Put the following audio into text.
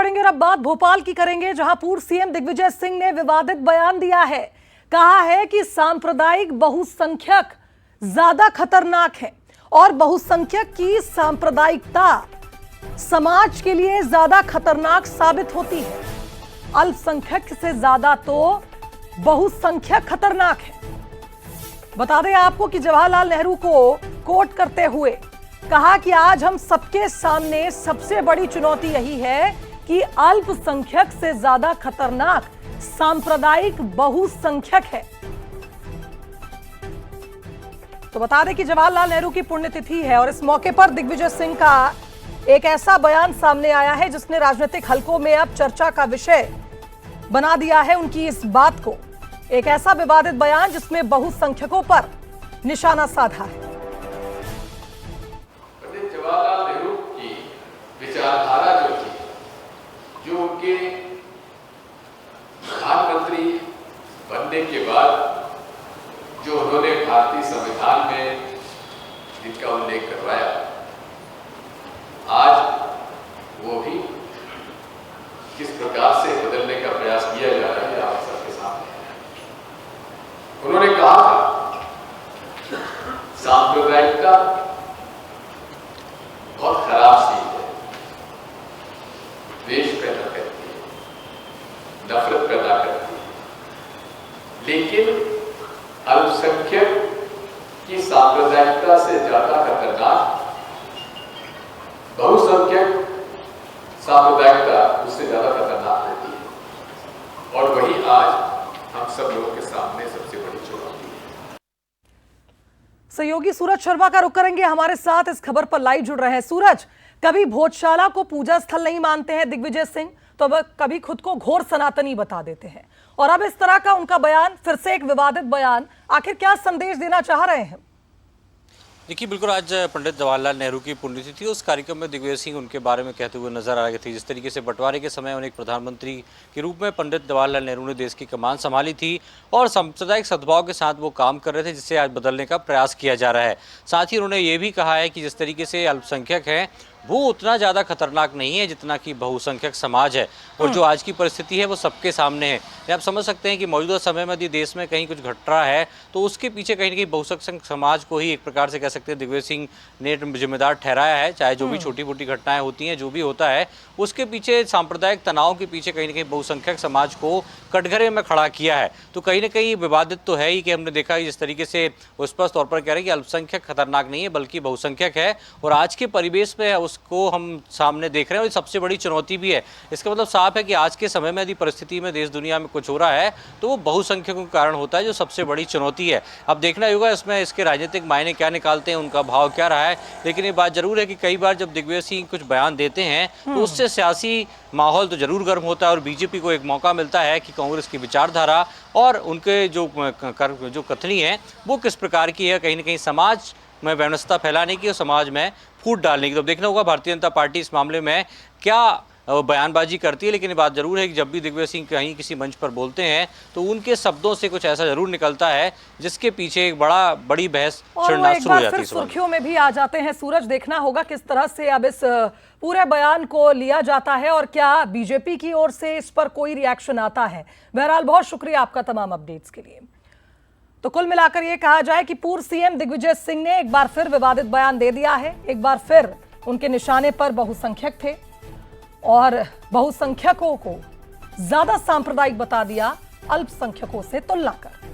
करेंगे और अब बात भोपाल की करेंगे, जहां पूर्व सीएम दिग्विजय सिंह ने विवादित बयान दिया है। कहा है कि सांप्रदायिक बहुसंख्यक ज्यादा खतरनाक है और बहुसंख्यक की सांप्रदायिकता समाज के लिए ज्यादा खतरनाक साबित होती है। अल्पसंख्यक से ज्यादा तो बहुसंख्यक खतरनाक है। बता दें आपको कि जवाहरलाल नेहरू को कोट करते हुए कहा कि आज हम सबके सामने सबसे बड़ी चुनौती यही है कि अल्पसंख्यक से ज्यादा खतरनाक सांप्रदायिक बहुसंख्यक है। तो बता दें कि जवाहरलाल नेहरू की पुण्यतिथि है और इस मौके पर दिग्विजय सिंह का एक ऐसा बयान सामने आया है जिसने राजनीतिक हलकों में अब चर्चा का विषय बना दिया है। उनकी इस बात को, एक ऐसा विवादित बयान जिसमें बहुसंख्यकों पर निशाना साधा है। जवाहरलाल नेहरू की विचारधारा जो थी, जो उनके प्रधानमंत्री बनने के बाद जो उन्होंने भारतीय संविधान में जिनका उल्लेख करवाया, आज वो भी किस प्रकार से बदलने का प्रयास किया जा रहा है आप सबके सामने है। उन्होंने कहा था सांप्रदायिकता बहुत खराब चीज है, द्वेष पैदा करती है, नफरत पैदा करती है, लेकिन अल्पसंख्यक की सांप्रदायिकता से ज्यादा खतरनाक बहुसंख्यक सांप्रदायिकता उससे ज्यादा खतरनाक होती है। और वही आज हम सब लोगों के सामने सबसे बड़ी चुनौती है। सहयोगी सूरज शर्मा का रुख करेंगे, हमारे साथ इस खबर पर लाइव जुड़ रहे हैं। सूरज, कभी भोजशाला को पूजा स्थल नहीं मानते हैं दिग्विजय सिंह, तो अब कभी खुद को घोर सनातनी बता देते हैं, और अब इस तरह का उनका बयान, फिर से एक विवादित बयान, आखिर क्या संदेश देना चाह रहे हैं? देखिए, बिल्कुल आज पंडित जवाहरलाल नेहरू की पुण्यतिथि थी। उस कार्यक्रम में दिग्विजय सिंह उनके बारे में कहते हुए नजर आ रहे थे। जिस तरीके से बंटवारे के समय उन्हें एक प्रधानमंत्री के रूप में पंडित जवाहरलाल नेहरू ने देश की कमान संभाली थी और सांप्रदायिक सद्भाव के साथ वो काम कर रहे थे, जिससे आज बदलने का प्रयास किया जा रहा है। साथ ही उन्होंने ये भी कहा है कि जिस तरीके से अल्पसंख्यक हैं वो उतना ज़्यादा खतरनाक नहीं है जितना कि बहुसंख्यक समाज है, और जो आज की परिस्थिति है वो सबके सामने है। आप समझ सकते हैं कि मौजूदा समय में यदि देश में कहीं कुछ घट रहा है तो उसके पीछे कहीं ना कहीं बहुसंख्यक समाज को ही एक प्रकार से कह सकते हैं दिग्विजय सिंह ने जिम्मेदार ठहराया है। चाहे जो भी छोटी मोटी घटनाएं होती हैं, जो भी होता है, उसके पीछे सांप्रदायिक तनाव के पीछे कहीं ना कहीं बहुसंख्यक समाज को कटघरे में खड़ा किया है। तो कहीं ना कहीं विवादित तो है ही कि हमने देखा जिस तरीके से वो स्पष्ट तौर पर कह रहे हैं कि अल्पसंख्यक खतरनाक नहीं है बल्कि बहुसंख्यक है, और आज के परिवेश में उसको हम सामने देख रहे हैं और ये सबसे बड़ी चुनौती भी है। इसका मतलब साफ है कि आज के समय में यदि परिस्थिति में देश दुनिया में कुछ हो रहा है तो वो बहुसंख्यकों के कारण होता है, जो सबसे बड़ी चुनौती है। अब देखना होगा इसमें इसके राजनीतिक मायने क्या निकालते हैं, उनका भाव क्या रहा है। लेकिन ये बात जरूर है कि कई बार जब दिग्विजय सिंह कुछ बयान देते हैं तो उससे सियासी माहौल तो जरूर गर्म होता है और बीजेपी को एक मौका मिलता है कि कांग्रेस की विचारधारा और उनके जो कथनी है वो किस प्रकार की है, कहीं ना कहीं समाज में व्यवस्था फैलाने की और समाज में फूट डालने की। तो देखना होगा भारतीय जनता पार्टी इस मामले में क्या बयानबाजी करती है। लेकिन ये बात जरूर है कि जब भी दिग्विजय सिंह कहीं किसी मंच पर बोलते हैं तो उनके शब्दों से कुछ ऐसा जरूर निकलता है जिसके पीछे एक बड़ी बहस छिड़ना शुरू हो जाती है। सुर्खियों में भी आ जाते हैं। सूरज, देखना होगा किस तरह से अब इस पूरे बयान को लिया जाता है और क्या बीजेपी की ओर से इस पर कोई रिएक्शन आता है। बहरहाल बहुत शुक्रिया आपका तमाम अपडेट्स के लिए। तो कुल मिलाकर यह कहा जाए कि पूर्व सीएम दिग्विजय सिंह ने एक बार फिर विवादित बयान दे दिया है। एक बार फिर उनके निशाने पर बहुसंख्यक थे और बहुसंख्यकों को ज्यादा सांप्रदायिक बता दिया अल्पसंख्यकों से तुलना कर।